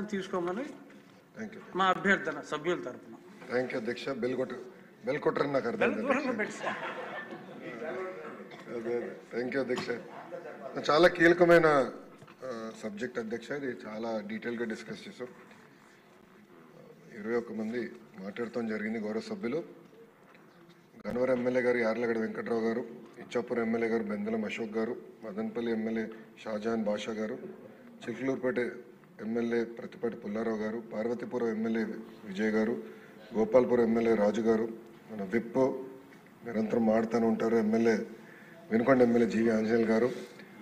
తీసుకోమని మా అభ్యర్థన సభ్యుల తరపున. థ్యాంక్ యూ అధ్యక్ష. బెల్ కొట్టరని నాకు అర్థమైంది. థ్యాంక్ యూ అధ్యక్ష. చాలా కీలకమైన సబ్జెక్ట్ అధ్యక్ష. ఇది చాలా డీటెయిల్గా డిస్కస్ చేసాం. 21 మంది మాట్లాడటం జరిగింది. గౌరవ సభ్యులు గన్నవరం ఎమ్మెల్యే గారు యార్లగడ్డ వెంకట్రావు గారు, ఇచ్చాపురం ఎమ్మెల్యే గారు బెందలం అశోక్ గారు, మదనపల్లి ఎమ్మెల్యే షాజహాన్ బాషా గారు, చిలుకలూరుపేట ఎమ్మెల్యే ప్రతిపాటి పుల్లారావు గారు, పార్వతీపురం ఎమ్మెల్యే విజయ్ గారు, గోపాల్పురం ఎమ్మెల్యే రాజు గారు, మన విప్ నిరంతరం మాడుతూనే ఉంటారు ఎమ్మెల్యే వినుకొండ ఎమ్మెల్యే జీవి ఆంజనేయులు గారు,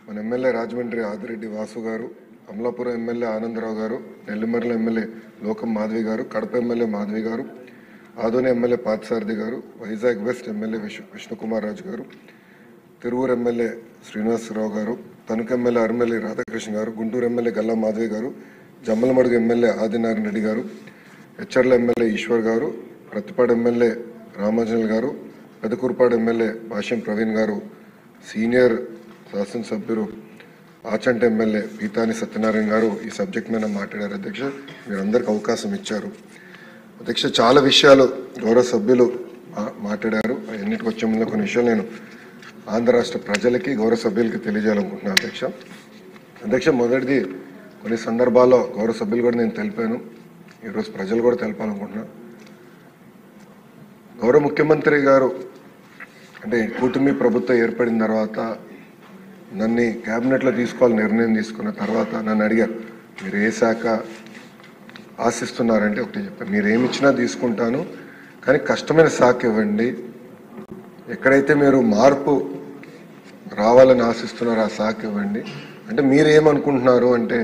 మన ఎమ్మెల్యే రాజమండ్రి ఆదిరెడ్డి వాసు గారు, అమలాపురం ఎమ్మెల్యే ఆనందరావు గారు, నెల్లిమర్ల ఎమ్మెల్యే లోకం మాధవి గారు, కడప ఎమ్మెల్యే మాధవి గారు, ఆదోని ఎమ్మెల్యే పార్థసారథి గారు, వైజాగ్ వెస్ట్ ఎమ్మెల్యే విష్ణుకుమార్ రాజు గారు, తిరువూరు ఎమ్మెల్యే శ్రీనివాసరావు గారు, తణుకు ఎమ్మెల్యే అరిమెల్లి రాధాకృష్ణ గారు, గుంటూరు ఎమ్మెల్యే గల్లా మాధవి గారు, జమ్మలమడుగు ఎమ్మెల్యే ఆదినారాయణ రెడ్డి గారు, హెచ్చర్ల ఎమ్మెల్యే ఈశ్వర్ గారు, ప్రతిపాడు ఎమ్మెల్యే రామాంజనేయులు గారు, పెదకూరుపాడు ఎమ్మెల్యే భాష్యం ప్రవీణ్ గారు, సీనియర్ శాసనసభ్యులు ఆచంట ఎమ్మెల్యే పీతాని సత్యనారాయణ గారు ఈ సబ్జెక్ట్ మీద మాట్లాడారు. అధ్యక్ష, మీరందరికీ అవకాశం ఇచ్చారు. అధ్యక్ష, చాలా విషయాలు గౌరవ సభ్యులు మాట్లాడారు. అన్నిటికి వచ్చే ముందు కొన్ని విషయాలు నేను ఆంధ్ర రాష్ట్ర ప్రజలకి గౌరవ సభ్యులకి తెలియజేయాలనుకుంటున్నాను. అధ్యక్ష, మొదటిది కొన్ని సందర్భాల్లో గౌరవ సభ్యులు కూడా నేను తెలిపాను, ఈరోజు ప్రజలు కూడా తెలపాలనుకుంటున్నాను. గౌరవ ముఖ్యమంత్రి గారు అంటే కూటమి ప్రభుత్వం ఏర్పడిన తర్వాత నన్ను క్యాబినెట్లో తీసుకోవాలని నిర్ణయం తీసుకున్న తర్వాత నన్ను అడిగారు, మీరు ఏ శాఖ ఆశిస్తున్నారంటే ఒకటి చెప్పాను, మీరు ఏమి ఇచ్చినా తీసుకుంటాను, కానీ కష్టమైన శాఖ ఇవ్వండి, ఎక్కడైతే మీరు మార్పు రావాలని ఆశిస్తున్నారో ఆ శాఖ ఇవ్వండి. అంటే మీరు ఏమనుకుంటున్నారు అంటే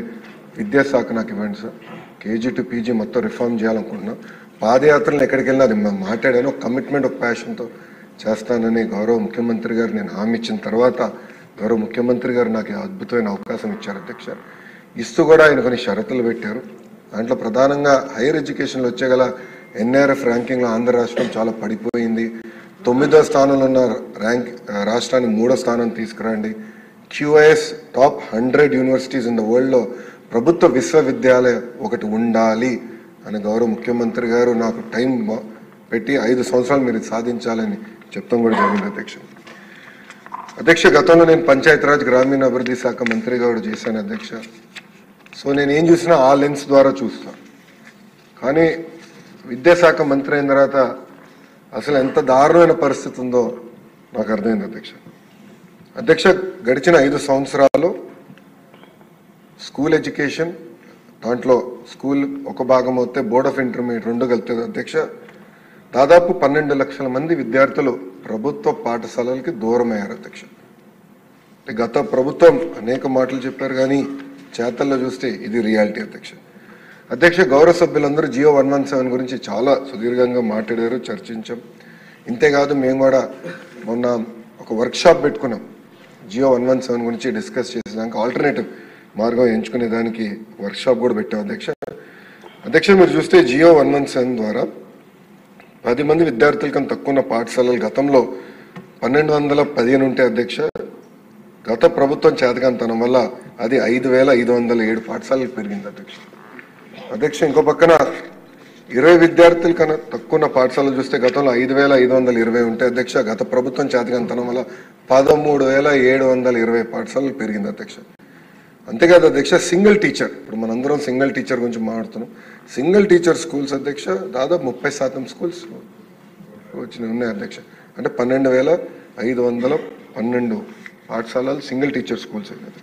విద్యాశాఖ నాకు ఇవ్వండి సార్, కేజీ టు పీజీ మొత్తం రిఫార్మ్ చేయాలనుకుంటున్నాం. పాదయాత్రలు ఎక్కడికి వెళ్ళినా అది మాట్లాడాను, ఒక కమిట్మెంట్ ఒక ప్యాషన్తో చేస్తానని గౌరవ ముఖ్యమంత్రి గారు నేను హామీ ఇచ్చిన తర్వాత గౌరవ ముఖ్యమంత్రి గారు నాకు అద్భుతమైన అవకాశం ఇచ్చారు. అధ్యక్ష, ఇస్తూ కూడా ఆయన కొన్ని షరతులు పెట్టారు. దాంట్లో ప్రధానంగా హైయర్ ఎడ్యుకేషన్లో వచ్చేగల ఎన్ఆర్ఎఫ్ ర్యాంకింగ్లో ఆంధ్ర రాష్ట్రం చాలా పడిపోయింది. 9వ స్థానంలో ఉన్న రాష్ట్రాన్ని 3వ స్థానం తీసుకురండి. QIS top 100 universities in the వరల్డ్లో ప్రభుత్వ విశ్వవిద్యాలయం ఒకటి ఉండాలి అని గౌరవ ముఖ్యమంత్రి గారు నాకు టైం పెట్టి 5 సంవత్సరాలు మీరు సాధించాలని చెప్తాం కూడా జరిగింది. అధ్యక్ష, గతంలో నేను పంచాయతీరాజ్ గ్రామీణ అభివృద్ధి శాఖ మంత్రిగా కూడా చేశాను. అధ్యక్ష, సో నేను ఏం చూసినా ఆ లెన్స్ ద్వారా చూస్తాను. కానీ విద్యాశాఖ మంత్రి అయిన తర్వాత అసలు ఎంత దారుణమైన పరిస్థితి ఉందో నాకు అర్థమైంది. అధ్యక్ష, గడిచిన 5 సంవత్సరాలు స్కూల్ ఎడ్యుకేషన్, దాంట్లో స్కూల్ ఒక భాగం అవుతే బోర్డ్ ఆఫ్ ఇంటర్మీడియట్ 2 కలుపుతుంది. అధ్యక్ష, దాదాపు 12 లక్షల మంది విద్యార్థులు ప్రభుత్వ పాఠశాలలకి దూరం అయ్యారు. అధ్యక్ష, గత ప్రభుత్వం అనేక మాటలు చెప్పారు, కానీ చేతల్లో చూస్తే ఇది రియాలిటీ. అధ్యక్ష, గౌరవ సభ్యులందరూ జియో 117 గురించి చాలా సుదీర్ఘంగా మాట్లాడారు, చర్చించాం. ఇంతేకాదు మేము కూడా మొన్న ఒక వర్క్షాప్ పెట్టుకున్నాం, జియో 117 గురించి డిస్కస్ చేసేదానికి ఆల్టర్నేటివ్ మార్గం ఎంచుకునే దానికి వర్క్షాప్ కూడా పెట్టాం. అధ్యక్ష, మీరు చూస్తే జియో 117 ద్వారా 10 మంది విద్యార్థుల కన్నా తక్కువ ఉన్న పాఠశాలలు గతంలో 1215 ఉంటే అధ్యక్ష, గత ప్రభుత్వం చేతకాంతనం వల్ల అది 5507 పాఠశాలలు పెరిగింది. అధ్యక్ష, ఇంకో పక్కన 20 విద్యార్థుల కన్నా తక్కువ ఉన్న పాఠశాలలు చూస్తే గతంలో 5520 ఉంటే అధ్యక్ష, గత ప్రభుత్వం చేతకాంతనం వల్ల 13720 పాఠశాలలు పెరిగింది. అంతేకాదు అధ్యక్ష, సింగిల్ టీచర్, ఇప్పుడు మనందరం సింగిల్ టీచర్ గురించి మాట్లాడుతున్నాం. సింగిల్ టీచర్ స్కూల్స్ అధ్యక్ష దాదాపు 30% స్కూల్స్ వచ్చినాయి ఉన్నాయి. అంటే 12512 పాఠశాలలు సింగిల్ టీచర్ స్కూల్స్ అయినాయి.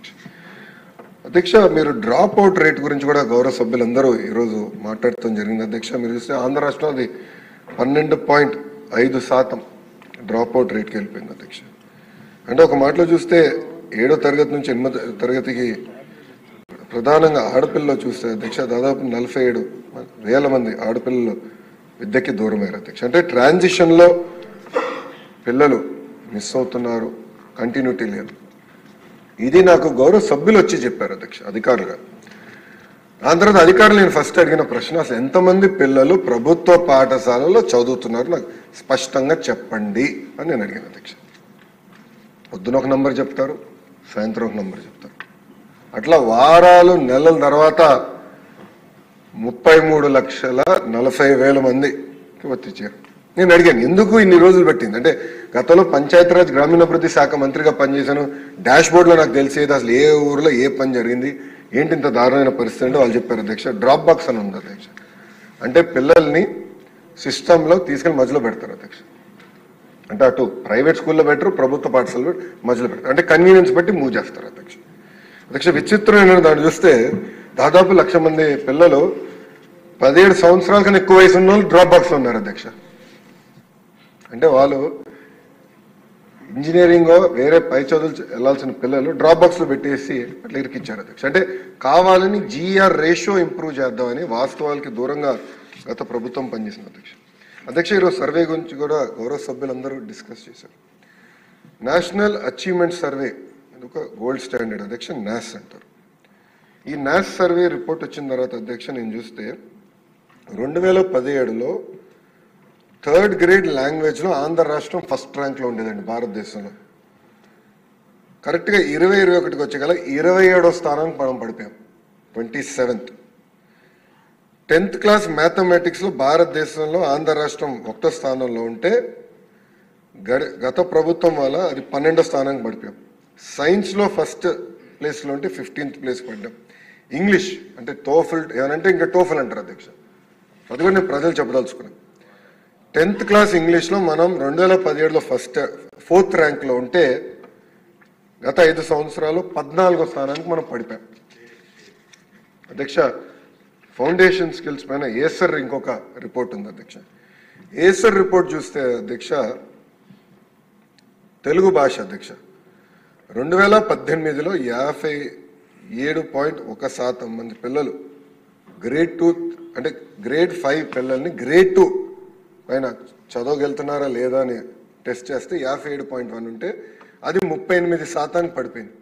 అధ్యక్ష, మీరు డ్రాప్ అవుట్ రేట్ గురించి కూడా గౌరవ సభ్యులందరూ ఈరోజు మాట్లాడటం జరిగింది. అధ్యక్ష, మీరు చూస్తే ఆంధ్ర రాష్ట్రంలో అది 12.5% డ్రాప్ అవుట్ రేట్కి వెళ్ళిపోయింది. అధ్యక్ష, అంటే ఒక మాటలో చూస్తే 7వ తరగతి నుంచి 8వ తరగతికి ప్రధానంగా ఆడపిల్లలు చూస్తే అధ్యక్ష దాదాపు 47,000 మంది ఆడపిల్లలు విద్యకి దూరం అయ్యారు. అధ్యక్ష, అంటే ట్రాన్సిషన్లో పిల్లలు మిస్ అవుతున్నారు, కంటిన్యూటీ లేదు. ఇది నాకు గౌరవ సభ్యులు వచ్చి చెప్పారు. అధ్యక్ష, అధికారులుగా దాని తర్వాత అధికారులు నేను ఫస్ట్ అడిగిన ప్రశ్న, అసలు ఎంతమంది పిల్లలు ప్రభుత్వ పాఠశాలలో చదువుతున్నారు నాకు స్పష్టంగా చెప్పండి అని నేను అడిగాను. అధ్యక్ష, పొద్దున ఒక నంబర్ చెప్తారు, సాయంత్రం ఒక నంబర్ చెప్తారు. అట్లా వారాలు నెలల తర్వాత 33,40,000 మందికి వర్తించారు. నేను అడిగాను ఎందుకు ఇన్ని రోజులు పట్టింది అంటే, గతంలో పంచాయతీరాజ్ గ్రామీణాభివృద్ధి శాఖ మంత్రిగా పనిచేశాను, డాష్ బోర్డులో నాకు తెలిసేది అసలు ఏ ఊరిలో ఏ పని జరిగింది, ఏంటి ఇంత దారుణమైన పరిస్థితి అంటే వాళ్ళు చెప్పారు అధ్యక్ష, డ్రాప్ బాక్స్ అని ఉంది అధ్యక్ష. అంటే పిల్లల్ని సిస్టంలో తీసుకెళ్ళి మధ్యలో పెడతారు అధ్యక్ష. అంటే అటు ప్రైవేట్ స్కూల్లో పెట్టరు, ప్రభుత్వ పాఠశాలలో మధ్యలో పెడతారు. అంటే కన్వీనియన్స్ బట్టి మూవ్ చేస్తారు అధ్యక్ష. అధ్యక్ష విచిత్రం ఏంటంటే దాన్ని చూస్తే దాదాపు 1,00,000 మంది పిల్లలు 17 సంవత్సరాల కన్నా ఎక్కువ వయసు ఉన్న వాళ్ళు డ్రాప్ బాక్స్లో ఉన్నారు అధ్యక్ష. అంటే వాళ్ళు ఇంజనీరింగ్ వేరే పై చదువులు వెళ్లాల్సిన పిల్లలు డ్రాప్ బాక్స్ లో పెట్టేసి అట్లా ఇరికిచ్చారు అధ్యక్ష. అంటే కావాలని జీఆర్ రేషియో ఇంప్రూవ్ చేద్దామని వాస్తవాలకి దూరంగా గత ప్రభుత్వం పనిచేసింది అధ్యక్ష. అధ్యక్ష ఈరోజు సర్వే గురించి కూడా గౌరవ సభ్యులందరూ డిస్కస్ చేశారు. నేషనల్ అచీవ్మెంట్ సర్వే ఒక గోల్డ్ స్టాండర్డ్ అధ్యక్ష, నాస్ అంటారు. ఈ నాస్ సర్వే రిపోర్ట్ వచ్చిన తర్వాత అధ్యక్ష నేను చూస్తే 2017లో 3rd గ్రేడ్ లాంగ్వేజ్ లో ఆంధ్ర రాష్ట్రం ఫస్ట్ ర్యాంక్ లో ఉండేదండి భారతదేశంలో. కరెక్ట్ గా 2021కి వచ్చేగల 27వ స్థానానికి మనం పడిపోయాం, 27th. 10th క్లాస్ మ్యాథమెటిక్స్ లో భారతదేశంలో ఆంధ్ర రాష్ట్రం 1వ స్థానంలో ఉంటే గత ప్రభుత్వం వల్ల అది 12వ స్థానానికి పడిపోయాం. సైన్స్ లో ఫస్ట్ ప్లేస్ లో ఉంటే 15th ప్లేస్ పడ్డాం. ఇంగ్లీష్ అంటే టోఫెల్ ఏమంటే ఇంకా టోఫెల్ అంటారు అధ్యక్ష, అది కూడా నేను ప్రజలు చెప్పదలుచుకున్నాను. 10th క్లాస్ ఇంగ్లీష్ లో మనం 2017లో 4th ర్యాంక్ లో ఉంటే గత 5 సంవత్సరాలు 14వ స్థానానికి మనం పడిపోయాం అధ్యక్ష. ఫౌండేషన్ స్కిల్స్ పైన ఏసర్ ఇంకొక రిపోర్ట్ ఉంది అధ్యక్ష. ఏసర్ రిపోర్ట్ చూస్తే అధ్యక్ష తెలుగు భాష అధ్యక్ష 2018లో 57.1% మంది పిల్లలు గ్రేడ్ 2 అంటే గ్రేడ్ 5 పిల్లల్ని గ్రేడ్ 2 పైన చదవగలుగుతున్నారా లేదా అని టెస్ట్ చేస్తే 57.1 ఉంటే అది 38% పడిపోయింది.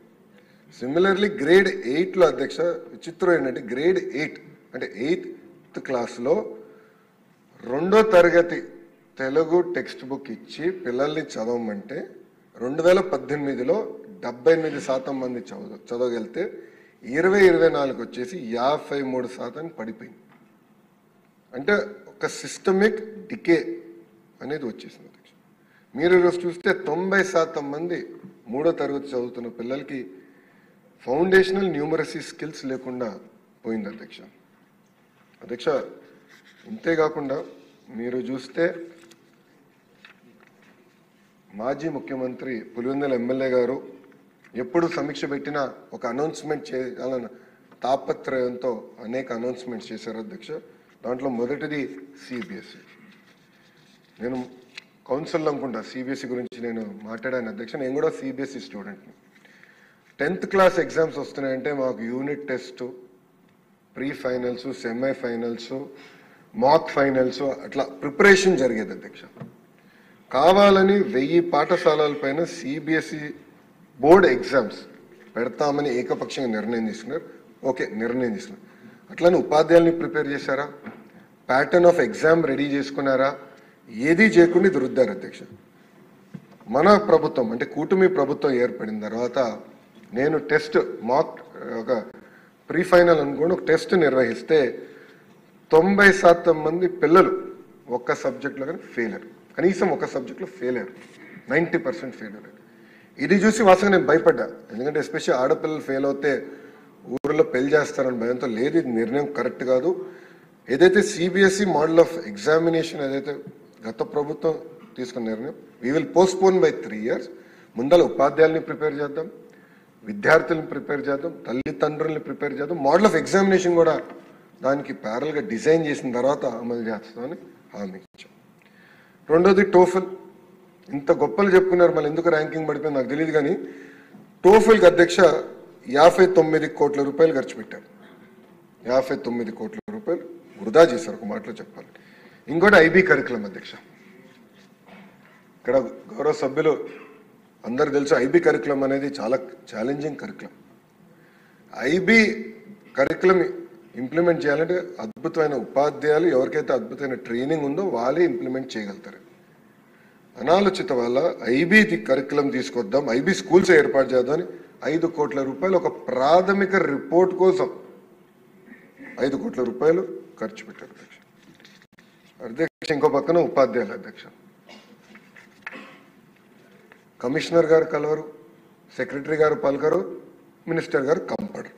సిమిలర్లీ గ్రేడ్ 8లో అధ్యక్ష విచిత్రం ఏంటంటే గ్రేడ్ 8 అంటే 8th క్లాస్లో 2వ తరగతి తెలుగు టెక్స్ట్ బుక్ ఇచ్చి పిల్లల్ని చదవమంటే 2018లో 78% మంది చదవగలిగితే 2024 వచ్చేసి 53% పడిపోయింది. అంటే ఒక సిస్టమిక్ డికే అనేది వచ్చేసింది అధ్యక్ష. మీరు ఈరోజు చూస్తే 90% మంది 3వ తరగతి చదువుతున్న పిల్లలకి ఫౌండేషనల్ న్యూమరసీ స్కిల్స్ లేకుండా పోయింది అధ్యక్ష. అధ్యక్ష ఇంతేకాకుండా మీరు చూస్తే మాజీ ముఖ్యమంత్రి పులివెందుల ఎమ్మెల్యే గారు ఎప్పుడు సమీక్ష పెట్టినా ఒక అనౌన్స్మెంట్ చేయాలన్న తాపత్రయంతో అనేక అనౌన్స్మెంట్స్ చేశారు అధ్యక్ష. దాంట్లో మొదటిది సిబిఎస్ఈ. నేను కౌన్సిల్ అనుకుంటా సిబిఎస్ఈ గురించి నేను మాట్లాడాను అధ్యక్ష. నేను కూడా సిబిఎస్ఈ స్టూడెంట్ని. 10th క్లాస్ ఎగ్జామ్స్ వస్తున్నాయంటే మాకు unit test, pre finals, semi finals, mock finals అట్లా ప్రిపరేషన్ జరిగేది అధ్యక్ష. కావాలని 1000 పాఠశాలల పైన సిబిఎస్ఈ బోర్డ్ ఎగ్జామ్స్ పెడతామని ఏకపక్షంగా నిర్ణయం తీసుకున్నారు. ఓకే, నిర్ణయం తీసుకున్నారు. అట్లానే ఉపాధ్యాయుల్ని ప్రిపేర్ చేశారా? ప్యాటర్న్ ఆఫ్ ఎగ్జామ్ రెడీ చేసుకున్నారా? ఏది చేయకుండా ఇది రుద్దారు అధ్యక్ష. మన ప్రభుత్వం అంటే కూటమి ప్రభుత్వం ఏర్పడిన తర్వాత నేను టెస్ట్ మాక్ ఒక ప్రీ ఫైనల్ అనుకోండి ఒక టెస్ట్ నిర్వహిస్తే 90% మంది పిల్లలు ఒక్క సబ్జెక్ట్లో కానీ ఫెయిల్ అయ్యారు. కనీసం ఒక సబ్జెక్ట్లో ఫెయిల్ అయ్యారు. 90% ఫెయిల్ అయ్యారు. ఇది చూసి వాస్తవంగా నేను భయపడ్డా. ఎందుకంటే ఎస్పెషల్లీ ఆడపిల్లలు ఫెయిల్ అవుతే ఊరిలో పెళ్లి చేస్తారని భయంతో లేదు, ఇది నిర్ణయం కరెక్ట్ కాదు. ఏదైతే సిబిఎస్ఈ మోడల్ ఆఫ్ ఎగ్జామినేషన్ ఏదైతే గత ప్రభుత్వం తీసుకున్న నిర్ణయం, we will postpone by 3 years. ముందర ఉపాధ్యాయుల్ని ప్రిపేర్ చేద్దాం, విద్యార్థులను ప్రిపేర్ చేద్దాం, తల్లిదండ్రుల్ని ప్రిపేర్ చేద్దాం, మోడల్ ఆఫ్ ఎగ్జామినేషన్ కూడా దానికి ప్యారల్గా డిజైన్ చేసిన తర్వాత అమలు చేస్తామని హామీ ఇచ్చాం. రెండోది టోఫెల్. ఇంత గొప్పలు చెప్పుకున్నారు, మళ్ళీ ఎందుకు ర్యాంకింగ్ పడిపోయింది నాకు తెలియదు. కానీ టోఫెల్కి అధ్యక్ష 59 కోట్ల రూపాయలు ఖర్చు పెట్టారు. 59 కోట్ల రూపాయలు వృధా చేశారు ఒక మాటలో చెప్పాలి. ఇంకోటి ఐబీ కరికులం అధ్యక్ష. ఇక్కడ గౌరవ సభ్యులు అందరు తెలుసు ఐబీ కరికులం అనేది చాలా challenging curriculum. IB curriculum implement చేయాలంటే అద్భుతమైన ఉపాధ్యాయులు, ఎవరికైతే అద్భుతమైన ట్రైనింగ్ ఉందో వాళ్ళే ఇంప్లిమెంట్ చేయగలుగుతారు. అనాలోచిత వల్ల ఐబీ కరికులం తీసుకొద్దాం, ఐబీ స్కూల్స్ ఏర్పాటు చేద్దామని 5 కోట్ల రూపాయలు ఒక ప్రాథమిక రిపోర్ట్ కోసం 5 కోట్ల రూపాయలు ఖర్చు పెట్టారు అధ్యక్ష. అధ్యక్ష ఇంకో పక్కన ఉపాధ్యాయులు అధ్యక్ష, కమిషనర్ గారు కలవరు, సెక్రటరీ గారు పలకరు, మినిస్టర్ గారు కంపడరు.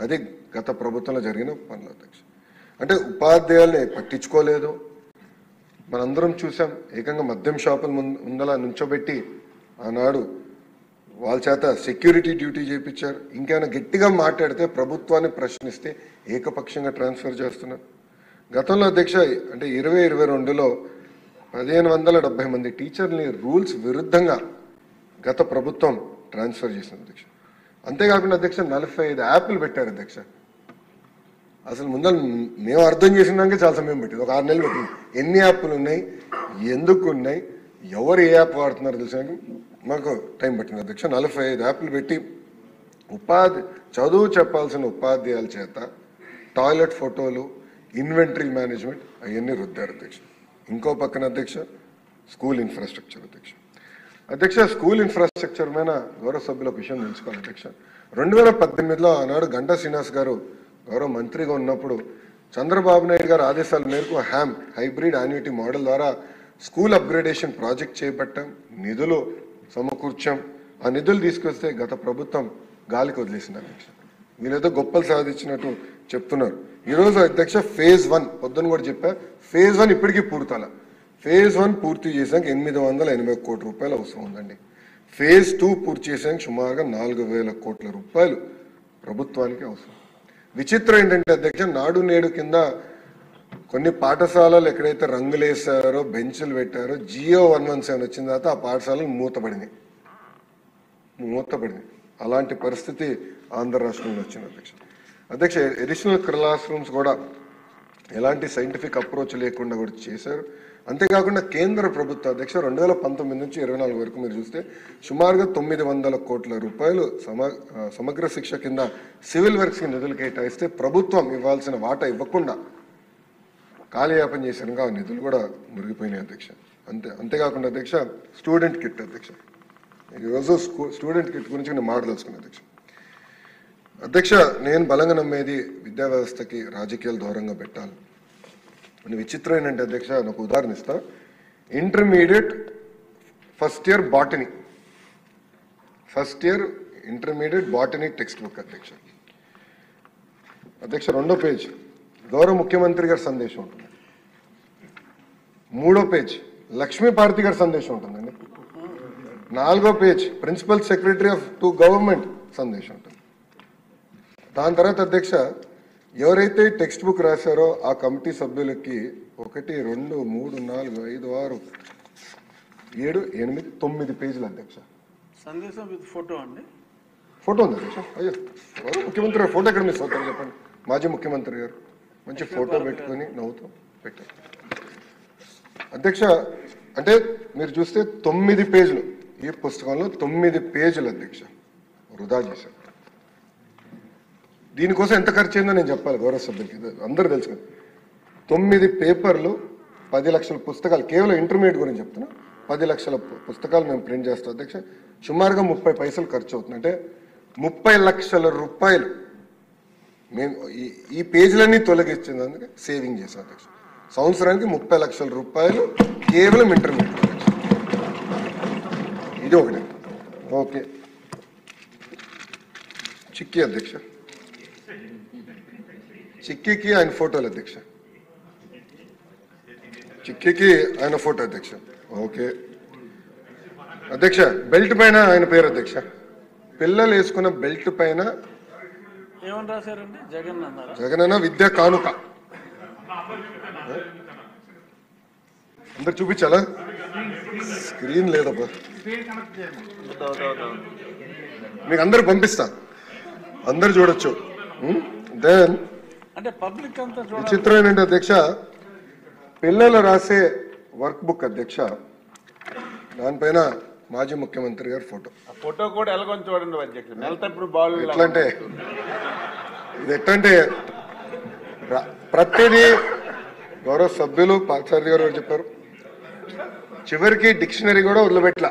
అది గత ప్రభుత్వంలో జరిగిన పనులు అధ్యక్ష. అంటే ఉపాధ్యాయుల్ని పట్టించుకోలేదు. మనందరం చూసాం, ఏకంగా మద్యం షాపుల ముందలా నుంచోబెట్టి ఆనాడు వాళ్ళ చేత సెక్యూరిటీ డ్యూటీ చేయించారు. ఇంకేమైనా గట్టిగా మాట్లాడితే ప్రభుత్వాన్ని ప్రశ్నిస్తే ఏకపక్షంగా ట్రాన్స్ఫర్ చేస్తున్నారు. గతంలో అధ్యక్ష అంటే 2022లో 1570 మంది టీచర్ని రూల్స్ విరుద్ధంగా గత ప్రభుత్వం ట్రాన్స్ఫర్ చేసింది అధ్యక్ష. అంతేకాకుండా అధ్యక్ష 45 యాప్లు పెట్టారు అధ్యక్ష. అసలు ముందర మేము అర్థం చేసినాక చాలా సమయం పెట్టింది, ఒక 6 నెలలు పెట్టింది. ఎన్ని యాప్లు ఉన్నాయి, ఎందుకు ఉన్నాయి, ఎవరు ఏ యాప్ వాడుతున్నారు తెలిసాక మాకు టైం పట్టింది అధ్యక్ష. 45 యాప్లు పెట్టి చదువు చెప్పాల్సిన ఉపాధ్యాయుల చేత టాయిలెట్ ఫోటోలు, ఇన్వెంటరీ మేనేజ్మెంట్ అవన్నీ రుద్దారు అధ్యక్ష. ఇంకో పక్కన అధ్యక్ష స్కూల్ ఇన్ఫ్రాస్ట్రక్చర్ అధ్యక్ష. స్కూల్ ఇన్ఫ్రాస్ట్రక్చర్ మీద గౌరవ సభ్యులకు విషయం తెలుసుకోవాలి అధ్యక్ష. 2018లో ఆనాడు గంటా శ్రీనివాస్ గారు గౌరవ మంత్రిగా ఉన్నప్పుడు చంద్రబాబు నాయుడు గారు ఆదేశాల మేరకు హ్యామ్ హైబ్రిడ్ యాన్యుటీ మోడల్ ద్వారా స్కూల్ అప్గ్రేడేషన్ ప్రాజెక్ట్ చేపట్టాం, నిధులు సమకూర్చాం. ఆ నిధులు తీసుకొస్తే గత ప్రభుత్వం గాలికి వదిలేసింది అధ్యక్ష. వీళ్ళేదో గొప్పలు సాధించినట్టు చెప్తున్నారు. ఈరోజు అధ్యక్ష ఫేజ్ 1 పొద్దున కూడా చెప్పా, ఫేజ్ 1 ఇప్పటికీ పూర్తాల. ఫేజ్ 1 పూర్తి చేసాక 880 కోట్ల రూపాయలు అవసరం ఉందండి. ఫేజ్ 2 పూర్తి చేసాక సుమారుగా 4000 కోట్ల రూపాయలు ప్రభుత్వానికి అవసరం. విచిత్రం ఏంటంటే అధ్యక్ష, నాడు నేడు కింద కొన్ని పాఠశాలలు ఎక్కడైతే రంగులేసారో, బెంచులు పెట్టారో, జియో 117 వచ్చిన తర్వాత ఆ పాఠశాలలు మూతపడింది. అలాంటి పరిస్థితి ఆంధ్ర రాష్ట్రంలో వచ్చింది అధ్యక్ష. అధ్యక్ష ఎడిషనల్ క్లాస్ రూమ్స్ కూడా ఎలాంటి సైంటిఫిక్ అప్రోచ్ లేకుండా కూడా చేశారు. అంతేకాకుండా కేంద్ర ప్రభుత్వ అధ్యక్ష 2019 నుంచి 24 వరకు మీరు చూస్తే సుమారుగా 900 కోట్ల రూపాయలు సమగ్ర శిక్ష కింద సివిల్ వర్క్స్కి నిధులు కేటాయిస్తే ప్రభుత్వం ఇవ్వాల్సిన వాటా ఇవ్వకుండా కాలయాపన చేశారుగా ఆ నిధులు కూడా మురిగిపోయినాయి అధ్యక్ష. అంతేకాకుండా అధ్యక్ష స్టూడెంట్ కిట్ అధ్యక్ష, ఈరోజు స్టూడెంట్ కిట్ గురించి నేను మాట్లాడుతున్నాను అధ్యక్ష. అధ్యక్ష నేను బలంగా నమ్మేది విద్యా వ్యవస్థకి రాజకీయాలు దూరంగా పెట్టాలి. విచిత్రం ఏంటంటే అధ్యక్ష నాకు ఉదాహరణ ఇస్తా. Intermediate first year intermediate botany text book అధ్యక్ష. అధ్యక్ష 2వ పేజ్ గౌరవ ముఖ్యమంత్రి గారి సందేశం ఉంటుంది. 3వ పేజ్ లక్ష్మీపార్వతి గారి సందేశం ఉంటుందండి. 4వ page principal secretary to government సందేశం ఉంటుంది. దాని తర్వాత అధ్యక్ష ఎవరైతే టెక్స్ట్ బుక్ రాశారో ఆ కమిటీ సభ్యులకి 1 2 3 4 5 6 7 8 9 పేజీలు అధ్యక్ష. సందేశం విత్ ఫోటో అండి. ఫోటో ఉంది అధ్యక్ష. అయ్యో ముఖ్యమంత్రి గారు ఫోటో ఎక్కడ మిస్ అవుతారు చెప్పండి. మాజీ ముఖ్యమంత్రి గారు మంచి ఫోటో పెట్టుకొని నవ్వుతూ పెట్టారు అధ్యక్ష. అంటే మీరు చూస్తే 9 పేజీలు, ఈ పుస్తకంలో 9 పేజీలు అధ్యక్ష వృధా చేశారు. దీనికోసం ఎంత ఖర్చు అయిందో నేను చెప్పాలి గౌరవ సభ్యులకి, అందరూ తెలుసు కదా. 9 పేపర్లు, 10 లక్షల పుస్తకాలు, కేవలం ఇంటర్మీడియట్ గురించి చెప్తున్నా. 10 లక్షల పుస్తకాలు మేము ప్రింట్ చేస్తాం అధ్యక్ష. సుమారుగా 30 పైసలు ఖర్చు అవుతుంది. అంటే 30 లక్షల రూపాయలు మేము ఈ పేజీలన్నీ తొలగించినందుకు సేవింగ్ చేసాం అధ్యక్ష. సంవత్సరానికి 30 లక్షల రూపాయలు కేవలం ఇంటర్మీడియట్ అధ్యక్ష. ఇది ఒకటి. ఓకే, చిక్కీ అధ్యక్ష, చిక్కీకి ఆయన ఫోటోలు అధ్యక్ష, చిక్కీకి ఆయన ఫోటో అధ్యక్ష. ఓకే అధ్యక్ష, బెల్ట్ పైన ఆయన పేరు అధ్యక్ష. పిల్లలు వేసుకున్న బెల్ట్ పైన ఏమని రాశారండి? జగన్ అన్నారా? జగనన్న విద్యా కానుక. అందరు చూపించాలా? స్క్రీన్ లేదబ్బా, మీకు అందరు పంపిస్తా, అందరు చూడొచ్చు. దెన్ అంటే పబ్లిక్ అంతా విచిత్రం ఏంటంటే అధ్యక్ష పిల్లలు రాసే వర్క్ బుక్ అధ్యక్ష, దానిపైన మాజీ ముఖ్యమంత్రి గారి ఫోటో. ఫోటో కూడా ఎలాగొని చూడండి అధ్యక్ష. నెలతప్పుడు బాల్ ఎట్లంటే ఇది ఎట్లంటే ప్రతిదీ గౌరవ సభ్యులు పార్థసారథి గారు చెప్పారు. చివరికి డిక్షనరీ కూడా వదిలిపెట్ల,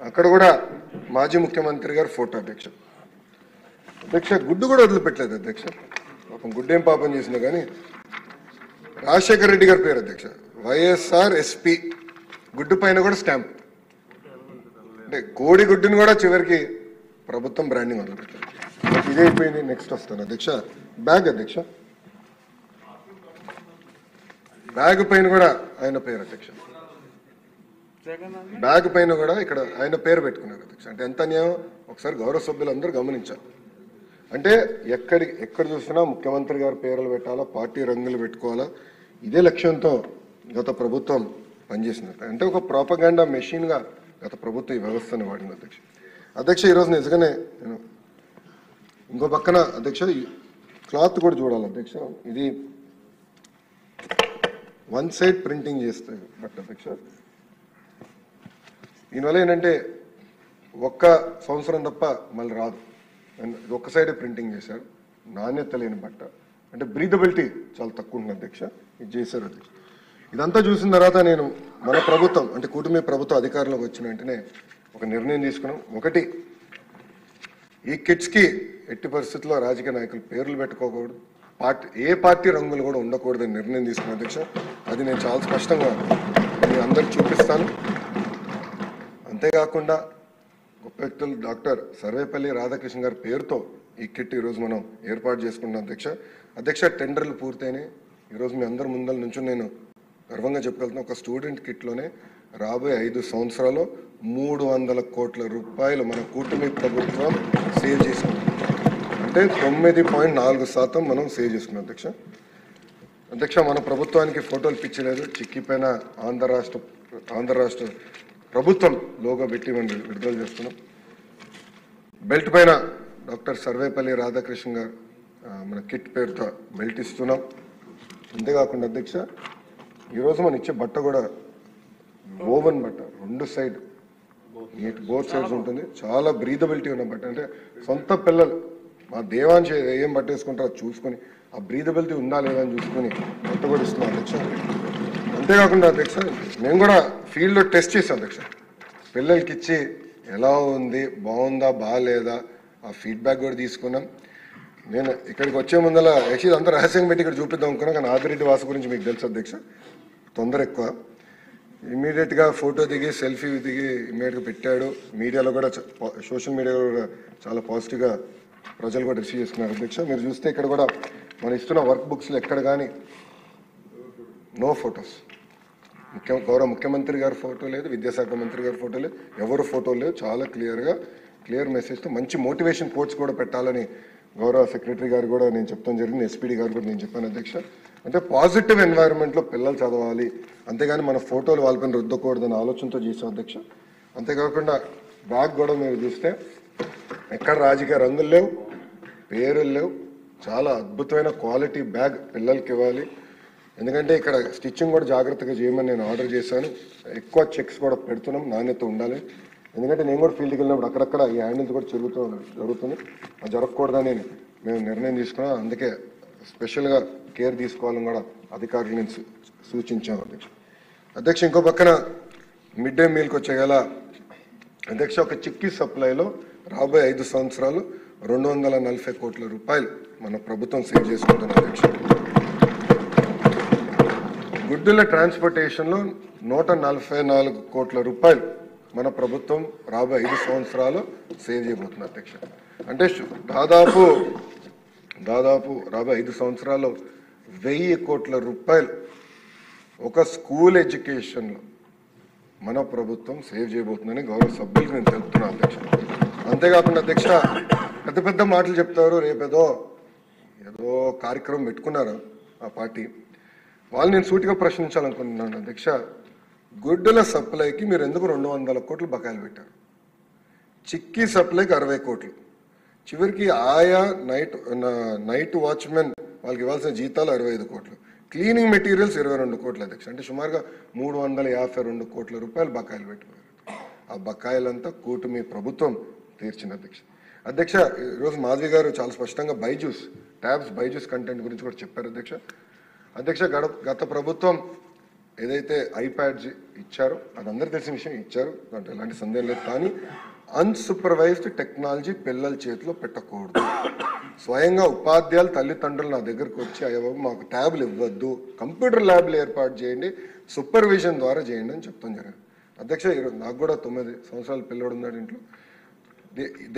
అక్కడ కూడా మాజీ ముఖ్యమంత్రి గారు ఫోటో అధ్యక్ష. అధ్యక్ష గుడ్డు కూడా వదిలిపెట్టలేదు అధ్యక్ష. పాపం గుడ్డేం పాపం చేసినా కానీ రాజశేఖర రెడ్డి గారి పేరు అధ్యక్ష, వైఎస్ఆర్ ఎస్పీ, గుడ్డు పైన కూడా స్టాంప్. అంటే కోడి గుడ్డుని కూడా చివరికి ప్రభుత్వం బ్రాండింగ్ మొదలుపెట్టారు. ఇదే అయిపోయింది. నెక్స్ట్ వస్తాను అధ్యక్ష, బ్యాగ్ అధ్యక్ష, బ్యాగ్ పైన కూడా ఆయన పేరు అధ్యక్ష, బ్యాగ్ పైన కూడా ఇక్కడ ఆయన పేరు పెట్టుకున్నారు అధ్యక్ష. అంటే ఎంత అన్యాయం ఒకసారి గౌరవ సభ్యులందరూ గమనించారు. అంటే ఎక్కడ చూసినా ముఖ్యమంత్రి గారి పేర్లు పెట్టాలా, పార్టీ రంగులు పెట్టుకోవాలా, ఇదే లక్ష్యంతో గత ప్రభుత్వం పనిచేసినట్టు. అంటే ఒక ప్రోపగాండా మెషిన్గా గత ప్రభుత్వం ఈ వ్యవస్థను వాడింది అధ్యక్ష. అధ్యక్ష ఈరోజు నిజంగానే నేను ఇంకో పక్కన అధ్యక్ష క్లాత్ కూడా చూడాలి అధ్యక్ష. ఇది వన్ సైడ్ ప్రింటింగ్ చేస్తాయి బట్ అధ్యక్ష, దీనివల్ల ఏంటంటే ఒక్క సంవత్సరం తప్ప మళ్ళీ రాదు. ఒక్క సైడే ప్రింటింగ్ చేశారు, నాణ్యత లేని బట్ట, అంటే బ్రీదబిలిటీ చాలా తక్కువ ఉంటుంది అధ్యక్ష. ఇది చేశారు అధ్యక్ష. ఇదంతా చూసిన తర్వాత నేను మన ప్రభుత్వం అంటే కూటమి ప్రభుత్వం అధికారంలోకి వచ్చిన వెంటనే ఒక నిర్ణయం తీసుకున్నాం. ఒకటి, ఈ కిట్స్కి ఎట్టి పరిస్థితుల్లో రాజకీయ నాయకులు పేర్లు పెట్టుకోకూడదు, ఏ పార్టీ రంగులు కూడా ఉండకూడదని నిర్ణయం తీసుకున్న అధ్యక్ష. అది నేను చాలా స్పష్టంగా నేను అందరికి చూపిస్తాను. అంతేకాకుండా గొప్ప వ్యక్తులు డాక్టర్ సర్వేపల్లి రాధాకృష్ణ గారి పేరుతో ఈ కిట్ ఈరోజు మనం ఏర్పాటు చేసుకున్నాం అధ్యక్ష. అధ్యక్ష టెండర్లు పూర్తయినాయి. ఈరోజు మీ అందరి ముందల నుంచి నేను గర్వంగా చెప్పగలుగుతున్నా, ఒక స్టూడెంట్ కిట్లోనే రాబోయే 5 సంవత్సరాల్లో 300 కోట్ల రూపాయలు మన కూటమి ప్రభుత్వం సేవ్ చేసుకున్నాం. అంటే 9.4% మనం సేవ్ చేసుకున్నాం అధ్యక్ష. అధ్యక్ష మన ప్రభుత్వానికి ఫోటోలు పిచ్చలేదు, చిక్కిపోయిన ఆంధ్ర రాష్ట్ర ప్రభుత్వం లోగో పెట్టి మనం విడుదల చేస్తున్నాం. బెల్ట్ పైన డాక్టర్ సర్వేపల్లి రాధాకృష్ణ గారు మన కిట్ పేరుతో బెల్ట్ ఇస్తున్నాం. అంతేకాకుండా అధ్యక్ష ఈరోజు మనం ఇచ్చే బట్ట కూడా ఓవెన్ బట్ట, 2 సైడ్ నీట్ బోత్ సైడ్స్ ఉంటుంది, చాలా బ్రీదబిలిటీ ఉన్న బట్ట. అంటే సొంత పిల్లలు మా దేవాంశ ఏం బట్ట వేసుకుంటారో చూసుకొని ఆ బ్రీదబిలిటీ ఉందా లేదా అని చూసుకొని బట్ట కూడా ఇస్తున్నాం అధ్యక్ష. అంతేకాకుండా అధ్యక్ష మేము కూడా ఫీల్డ్లో టెస్ట్ చేసాం అధ్యక్ష, పిల్లలకి ఇచ్చి ఎలా ఉంది, బాగుందా బాగాలేదా ఆ ఫీడ్బ్యాక్ కూడా తీసుకున్నాం. నేను ఇక్కడికి వచ్చే ముందర యాక్చువల్లీ అంతా రహస్యంగా పెట్టి ఇక్కడ చూపిద్దాం అనుకున్నా, కానీ ఆదిరెడ్డి వాసు గురించి మీకు తెలుసు అధ్యక్ష, తొందర ఎక్కువ. ఇమీడియట్గా ఫోటో దిగి సెల్ఫీ దిగి ఇమీడియట్గా పెట్టాడు. మీడియాలో కూడా సోషల్ మీడియాలో కూడా చాలా పాజిటివ్గా ప్రజలు కూడా రిసీవ్ చేసుకున్నారు అధ్యక్ష. మీరు చూస్తే ఇక్కడ కూడా మనం ఇస్తున్న వర్క్ బుక్స్లో ఎక్కడ కానీ నో ఫొటోస్, గౌరవ ముఖ్యమంత్రి గారి ఫోటో లేదు, విద్యాశాఖ మంత్రి గారి ఫోటో లేదు, ఎవరు ఫోటో లేదు. చాలా క్లియర్ మెసేజ్తో మంచి మోటివేషన్ కోట్స్ కూడా పెట్టాలని గౌరవ సెక్రటరీ గారు కూడా నేను చెప్తాం జరిగింది, ఎస్పీడీ గారు కూడా నేను చెప్పాను అధ్యక్ష. అంటే పాజిటివ్ ఎన్వైరన్మెంట్లో పిల్లలు చదవాలి, అంతేగాని మన ఫోటోలు వాళ్ళపైన రుద్దకూడదని ఆలోచనతో చేసాం అధ్యక్ష. అంతేకాకుండా బ్యాగ్ కూడా మీరు చూస్తే ఎక్కడ రాజకీయ రంగులు లేవు, పేరులు లేవు, చాలా అద్భుతమైన క్వాలిటీ బ్యాగ్ పిల్లలకి ఇవ్వాలి. ఎందుకంటే ఇక్కడ స్టిచ్చింగ్ కూడా జాగ్రత్తగా చేయమని నేను ఆర్డర్ చేశాను. ఎక్కువ చెక్స్ కూడా పెడుతున్నాం, నాణ్యత ఉండాలి. ఎందుకంటే నేను కూడా ఫీల్డ్కి వెళ్ళినప్పుడు అక్కడక్కడ ఈ హ్యాండిల్స్ కూడా జరుగుతుంది, అది జరగకూడదని మేము నిర్ణయం తీసుకున్నాం. అందుకే స్పెషల్గా కేర్ తీసుకోవాలని కూడా అధికారులు నేను సూచించాను అధ్యక్ష. ఇంకో పక్కన మిడ్ డే మీల్కి వచ్చేగల అధ్యక్ష ఒక చిక్కీ సప్లైలో రాబోయే 5 సంవత్సరాలు 240 కోట్ల రూపాయలు మన ప్రభుత్వం సేవ్ చేసుకుంటుంది అధ్యక్ష. గుడ్డుల ట్రాన్స్పోర్టేషన్లో 144 కోట్ల రూపాయలు మన ప్రభుత్వం రాబోయే 5 సంవత్సరాలు సేవ్ చేయబోతుంది అధ్యక్ష. అంటే దాదాపు రాబోయే 5 సంవత్సరాల్లో 1000 కోట్ల రూపాయలు ఒక స్కూల్ ఎడ్యుకేషన్లో మన ప్రభుత్వం సేవ్ చేయబోతుందని గౌరవ సభ్యులకు నేను తెలుపుతున్నాను అధ్యక్ష. అంతేకాకుండా అధ్యక్ష పెద్ద మాటలు చెప్తారు, రేపేదో కార్యక్రమం పెట్టుకున్నారు ఆ పార్టీ వాళ్ళు. నేను సూటిగా ప్రశ్నించాలనుకుంటున్నాను అధ్యక్ష, గుడ్డుల సప్లైకి మీరు ఎందుకు 200 కోట్లు బకాయిలు పెట్టారు? చిక్కీ సప్లైకి 60 కోట్లు, చివరికి ఆయా నైట్ వాచ్మెన్ వాళ్ళకి ఇవ్వాల్సిన జీతాలు 65 కోట్లు, క్లీనింగ్ మెటీరియల్స్ 22 కోట్లు అధ్యక్ష. అంటే సుమారుగా 352 కోట్ల రూపాయలు బకాయిలు పెట్టిపోయారు. ఆ బకాయిలంతా కూటమి ప్రభుత్వం తీర్చిన అధ్యక్ష. ఈరోజు మాధవి గారు చాలా స్పష్టంగా బైజూస్ కంటెంట్ గురించి కూడా చెప్పారు అధ్యక్ష. గత ప్రభుత్వం ఏదైతే ఐప్యాడ్స్ ఇచ్చారో అది అందరికీ తెలిసిన విషయం, ఇచ్చారు, దాంట్లో ఎలాంటి సందేహం లేదు. కానీ అన్సూపర్వైజ్డ్ టెక్నాలజీ పిల్లల చేతిలో పెట్టకూడదు. స్వయంగా ఉపాధ్యాయులు తల్లిదండ్రులు నా దగ్గరకు వచ్చి అయ్యో మాకు ట్యాబ్లు ఇవ్వద్దు, కంప్యూటర్ ల్యాబ్లు ఏర్పాటు చేయండి, సూపర్విజన్ ద్వారా చేయండి అని చెప్తాం జరిగింది. అధ్యక్ష ఈరోజు నాకు కూడా 9 సంవత్సరాల పిల్లడు ఉన్నాడు ఇంట్లో.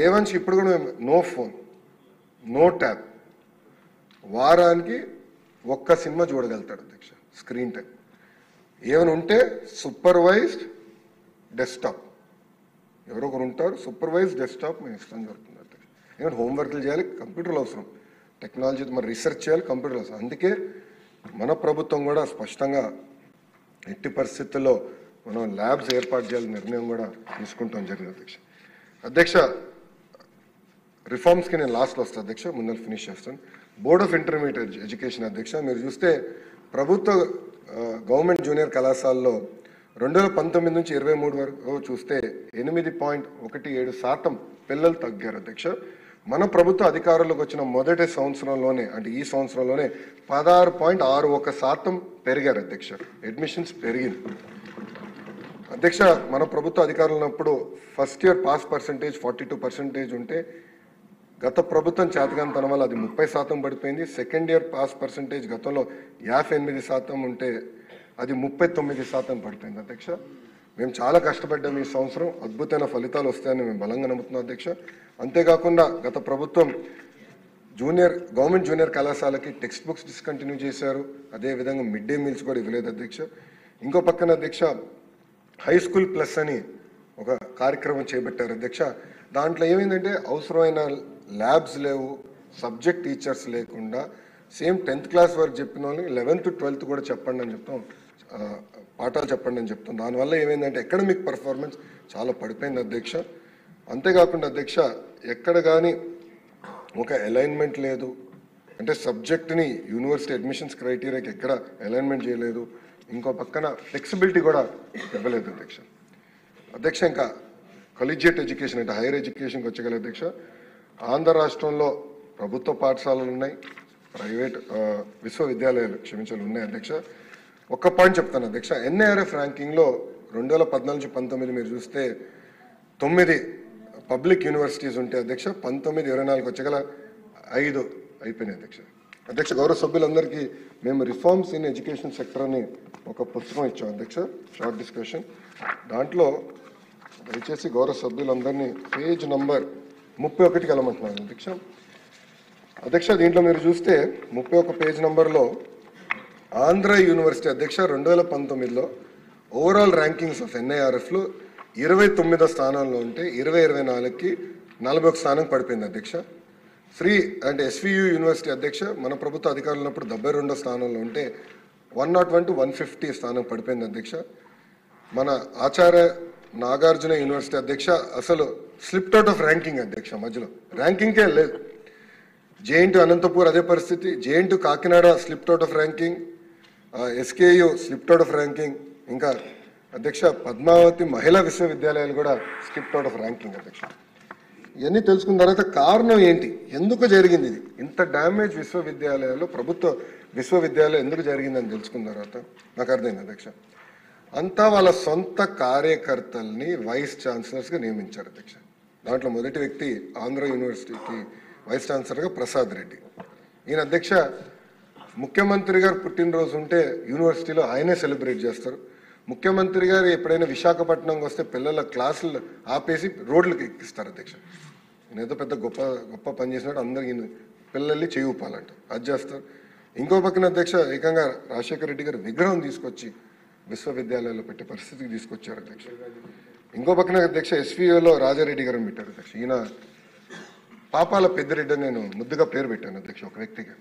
దేవాంశ్ ఇప్పుడు కూడా నో ఫోన్, నో ట్యాబ్, వారానికి ఒక్క సినిమా చూడగలుగుతాడు అధ్యక్ష. స్క్రీన్ టైం ఏమైనా ఉంటే సూపర్వైజ్డ్ డెస్క్టాప్, ఎవరో ఒకరు ఉంటారు సూపర్వైజ్డ్ డెస్క్టాప్ మేము ఇష్టం జరుగుతుంది అధ్యక్ష. ఏమైనా హోంవర్క్లు చేయాలి కంప్యూటర్లు అవసరం, టెక్నాలజీ మరి రీసెర్చ్ చేయాలి కంప్యూటర్లు అవసరం. అందుకే మన ప్రభుత్వం కూడా స్పష్టంగా ఎట్టి పరిస్థితుల్లో మనం ల్యాబ్స్ ఏర్పాటు చేయాలని నిర్ణయం కూడా తీసుకుంటాం జరిగింది అధ్యక్ష. అధ్యక్ష రిఫార్మ్స్కి నేను లాస్ట్లో వస్తాను అధ్యక్ష, ముందర ఫినిష్ చేస్తాను. బోర్డ్ ఆఫ్ ఇంటర్మీడియట్ ఎడ్యుకేషన్ అధ్యక్ష, మీరు చూస్తే ప్రభుత్వ గవర్నమెంట్ జూనియర్ కళాశాలలో 2019 నుంచి 23 వరకు చూస్తే 8.17% పిల్లలు తగ్గారు అధ్యక్ష. మన ప్రభుత్వ అధికారంలోకి వచ్చిన మొదటి సంవత్సరంలోనే, అంటే ఈ సంవత్సరంలోనే 16.61% పెరిగారు అధ్యక్ష. అడ్మిషన్స్ పెరిగింది అధ్యక్ష. మన ప్రభుత్వ అధికారంలో ఉన్నప్పుడు ఫస్ట్ ఇయర్ పాస్ పర్సంటేజ్ 42% ఉంటే గత ప్రభుత్వం చేతగానితనం వల్ల అది 30% పడిపోయింది. సెకండ్ ఇయర్ పాస్ పర్సంటేజ్ గతంలో 58% ఉంటే అది 39% పడిపోయింది అధ్యక్ష. మేము చాలా కష్టపడ్డాం, ఈ సంవత్సరం అద్భుతమైన ఫలితాలు వస్తాయని మేము బలంగా నమ్ముతున్నాం అధ్యక్ష. అంతేకాకుండా గత ప్రభుత్వం గవర్నమెంట్ జూనియర్ కళాశాలకి టెక్స్ట్ బుక్స్ డిస్కంటిన్యూ చేశారు, అదేవిధంగా మిడ్ డే మీల్స్ కూడా ఇవ్వలేదు అధ్యక్ష. ఇంకో పక్కన అధ్యక్ష హై స్కూల్ ప్లస్ అని ఒక కార్యక్రమం చేపట్టారు అధ్యక్ష. దాంట్లో ఏమైందంటే అవసరమైన ల్యాబ్స్ లేవు, సబ్జెక్ట్ టీచర్స్ లేకుండా సేమ్ 10th క్లాస్ వరకు చెప్పిన వాళ్ళని 11th 12th కూడా చెప్పండి అని చెప్తాం, పాఠాలు చెప్పండి అని చెప్తాం. దానివల్ల ఏమైందంటే అకాడమిక్ పర్ఫార్మెన్స్ చాలా పడిపోయింది అధ్యక్ష. అంతేకాకుండా అధ్యక్ష ఎక్కడ కానీ ఒక అలైన్మెంట్ లేదు, అంటే సబ్జెక్ట్ని యూనివర్సిటీ అడ్మిషన్స్ క్రైటీరియాకి ఎక్కడ అలైన్మెంట్ చేయలేదు. ఇంకో పక్కన ఫ్లెక్సిబిలిటీ కూడా ఇవ్వలేదు అధ్యక్ష. అధ్యక్ష ఇంకా కలీజియేట్ ఎడ్యుకేషన్ అంటే హైయర్ ఎడ్యుకేషన్కి వచ్చగల అధ్యక్ష, ఆంధ్ర రాష్ట్రంలో ప్రభుత్వ పాఠశాలలు ఉన్నాయి, ప్రైవేట్ విశ్వవిద్యాలయాలు ఉన్నాయి అధ్యక్ష. ఒక్క పాయింట్ చెప్తాను అధ్యక్ష, ఎన్ఐఆర్ఎఫ్ ర్యాంకింగ్లో 2014-19 మీరు చూస్తే 9 పబ్లిక్ యూనివర్సిటీస్ ఉంటే అధ్యక్ష 19-24 వచ్చగల 5 అయిపోయినాయి అధ్యక్ష. అధ్యక్ష గౌరవ సభ్యులందరికీ మేము రిఫార్మ్స్ ఇన్ ఎడ్యుకేషన్ సెక్టర్ అని ఒక పుస్తకం ఇచ్చాం అధ్యక్ష, షార్ట్ డిస్కషన్. దాంట్లో దయచేసి గౌరవ సభ్యులందరినీ పేజ్ నంబర్ 31కి వెళ్ళమంటున్నాను అధ్యక్ష. అధ్యక్ష దీంట్లో మీరు చూస్తే 31 పేజ్ నంబర్లో ఆంధ్ర యూనివర్సిటీ అధ్యక్ష 2019లో ఓవరాల్ ర్యాంకింగ్స్ ఆఫ్ ఎన్ఐఆర్ఎఫ్లో 29వ స్థానంలో ఉంటే 2024కి 41 స్థానం పడిపోయింది అధ్యక్ష. ఎస్వియు యూనివర్సిటీ అధ్యక్ష మన ప్రభుత్వ అధికారులు ఉన్నప్పుడు 72వ స్థానంలో ఉంటే 101 to 150 స్థానం పడిపోయింది అధ్యక్ష. మన ఆచార్య నాగార్జున యూనివర్సిటీ అధ్యక్ష అసలు స్లిప్ట్ అవుట్ ఆఫ్ ర్యాంకింగ్ అధ్యక్ష, మధ్యలో ర్యాంకింగ్కే లేదు. జేఎన్టీ అనంతపూర్ అదే పరిస్థితి, JNT Kakinada split out of ranking, SKU split out of ranking, ఇంకా అధ్యక్ష పద్మావతి మహిళా విశ్వవిద్యాలయాలు కూడా స్లిప్ట్ అవుట్ ఆఫ్ ర్యాంకింగ్ అధ్యక్ష. ఇవన్నీ తెలుసుకున్న తర్వాత కారణం ఏంటి, ఎందుకు జరిగింది ఇది, ఇంత డ్యామేజ్ విశ్వవిద్యాలయాల్లో ప్రభుత్వ విశ్వవిద్యాలయం ఎందుకు జరిగిందని తెలుసుకున్న తర్వాత నాకు అర్థమైంది అధ్యక్ష. అంతా వాళ్ళ సొంత కార్యకర్తల్ని వైస్ ఛాన్సలర్స్గా నియమించారు అధ్యక్ష. దాంట్లో మొదటి వ్యక్తి ఆంధ్ర యూనివర్సిటీకి వైస్ ఛాన్సలర్గా ప్రసాద్ రెడ్డి. ఈయన అధ్యక్ష ముఖ్యమంత్రి గారు పుట్టినరోజు ఉంటే యూనివర్సిటీలో ఆయనే సెలబ్రేట్ చేస్తారు. ముఖ్యమంత్రి గారు ఎప్పుడైనా విశాఖపట్నంకి వస్తే పిల్లల క్లాసులు ఆపేసి రోడ్లకు ఎక్కిస్తారు అధ్యక్ష. నేను ఏదో పెద్ద గొప్ప గొప్ప పని చేసినట్టు అందరికి పిల్లల్ని చేయి ఊపాలంట, అది చేస్తారు. ఇంకో పక్కన అధ్యక్ష ఏకంగా రాజశేఖర రెడ్డి గారు విగ్రహం తీసుకొచ్చి విశ్వవిద్యాలయాల్లో పెట్టే పరిస్థితికి తీసుకొచ్చారు అధ్యక్ష. ఇంకో పక్కన అధ్యక్ష ఎస్వీఓలో రాజారెడ్డి గారిని పెట్టారు అధ్యక్ష. ఈయన పాపాల పెద్దిరెడ్డి అని నేను ముద్దుగా పేరు పెట్టాను అధ్యక్ష ఒక వ్యక్తిగా,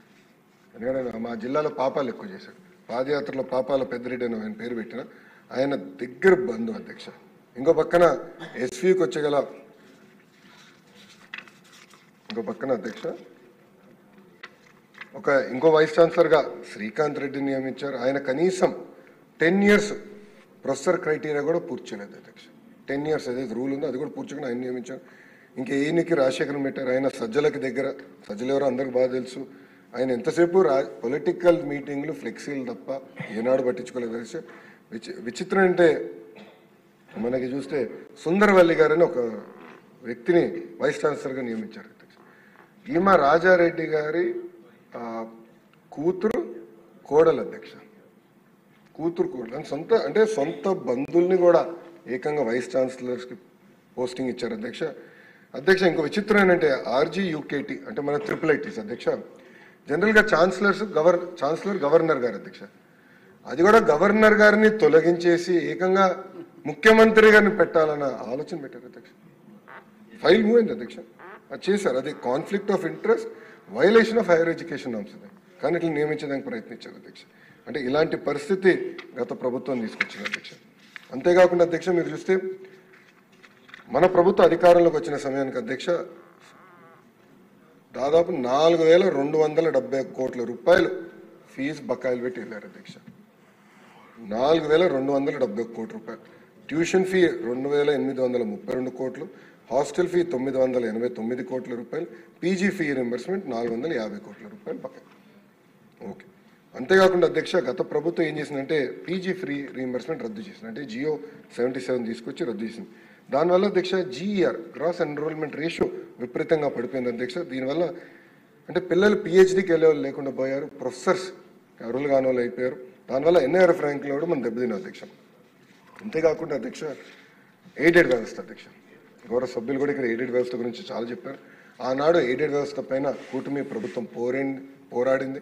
ఎందుకంటే మా జిల్లాలో పాపాలు ఎక్కువ చేశాడు. పాదయాత్రలో పాపాల పెద్దిరెడ్డి అని ఆయన పేరు పెట్టిన ఆయన దగ్గర బంధు అధ్యక్ష. ఇంకో పక్కన ఎస్వీకి వచ్చగల ఇంకో పక్కన అధ్యక్ష ఇంకో వైస్ ఛాన్సలర్గా శ్రీకాంత్ రెడ్డిని నియమించారు. ఆయన కనీసం 10 years ప్రొఫెసర్ క్రైటీరియా కూడా పూర్తి చేయలేదు అధ్యక్ష. 10 years ఏదైతే రూల్ ఉందో అది కూడా పూర్తిగా ఆయన నియమించారు. ఇంకా ఈయనకి రాజశేఖరం పెట్టారు. ఆయన సజ్జలకి దగ్గర, సజ్జలు ఎవరో అందరికి బాగా తెలుసు. ఆయన ఎంతసేపు పొలిటికల్ మీటింగ్లు ఫ్లెక్సీలు తప్ప ఏనాడు పట్టించుకోలేదు అధ్యక్ష. విచిత్రం అంటే మనకి చూస్తే సుందరవల్లి గారని ఒక వ్యక్తిని వైస్ ఛాన్సలర్గా నియమించారు అధ్యక్ష. ఈమె రాజారెడ్డి గారి కూతురు కోడలు అధ్యక్ష, కూతురు కోడలు అంటే సొంత బంధువుల్ని కూడా ఏకంగా వైస్ ఛాన్సలర్స్కి పోస్టింగ్ ఇచ్చారు అధ్యక్ష. అధ్యక్ష ఇంకో విచిత్రం ఏంటంటే RGUKT అంటే మన IIITs అధ్యక్ష, జనరల్గా ఛాన్సలర్ గవర్నర్ గారు అధ్యక్ష, అది కూడా గవర్నర్ గారిని తొలగించేసి ఏకంగా ముఖ్యమంత్రి గారిని పెట్టాలన్న ఆలోచన పెట్టారు అధ్యక్ష. ఫైల్ మూవ్ అయింది అధ్యక్ష, అది చేశారు. అది conflict of interest, violation of higher education norms అది, కానీ ఇట్లా నియమించడానికి ప్రయత్నించారు అధ్యక్ష. అంటే ఇలాంటి పరిస్థితి గత ప్రభుత్వం తీసుకొచ్చింది అధ్యక్ష. అంతేకాకుండా అధ్యక్ష మీరు చూస్తే మన ప్రభుత్వ అధికారంలోకి వచ్చిన సమయానికి అధ్యక్ష దాదాపు 4,270 కోట్ల రూపాయలు ఫీజు బకాయిలు పెట్టి వెళ్ళారు అధ్యక్ష. 4,270 కోట్ల రూపాయలు. ట్యూషన్ ఫీ 2,832 కోట్లు, హాస్టల్ ఫీ 989 కోట్ల రూపాయలు, పీజీ ఫీ రింబర్స్మెంట్ 450 కోట్ల రూపాయలు బకాయి. ఓకే. అంతేకాకుండా అధ్యక్ష గత ప్రభుత్వం ఏం చేసిందంటే పీజీ ఫ్రీ రీఎంబర్స్మెంట్ రద్దు చేసింది, అంటే GO 77 తీసుకొచ్చి రద్దు చేసింది. దానివల్ల అధ్యక్ష GER గ్రాస్ ఎన్రోల్మెంట్ రేషియో విపరీతంగా పడిపోయింది అధ్యక్ష. దీనివల్ల అంటే పిల్లలు PhDకి వెళ్ళే వాళ్ళు లేకుండా పోయారు, ప్రొఫెసర్స్ అరువులు కాని వాళ్ళు అయిపోయారు. దానివల్ల NIRF ర్యాంకులో కూడా మనం దెబ్బతిన్నాం అధ్యక్ష. అంతేకాకుండా అధ్యక్ష ఎయిడెడ్ వ్యవస్థ అధ్యక్ష, గౌరవ సభ్యులు కూడా ఇక్కడ ఎయిడెడ్ వ్యవస్థ గురించి చాలా చెప్పారు. ఆనాడు ఎయిడెడ్ వ్యవస్థ పైన కూటమి ప్రభుత్వం పోరాడింది.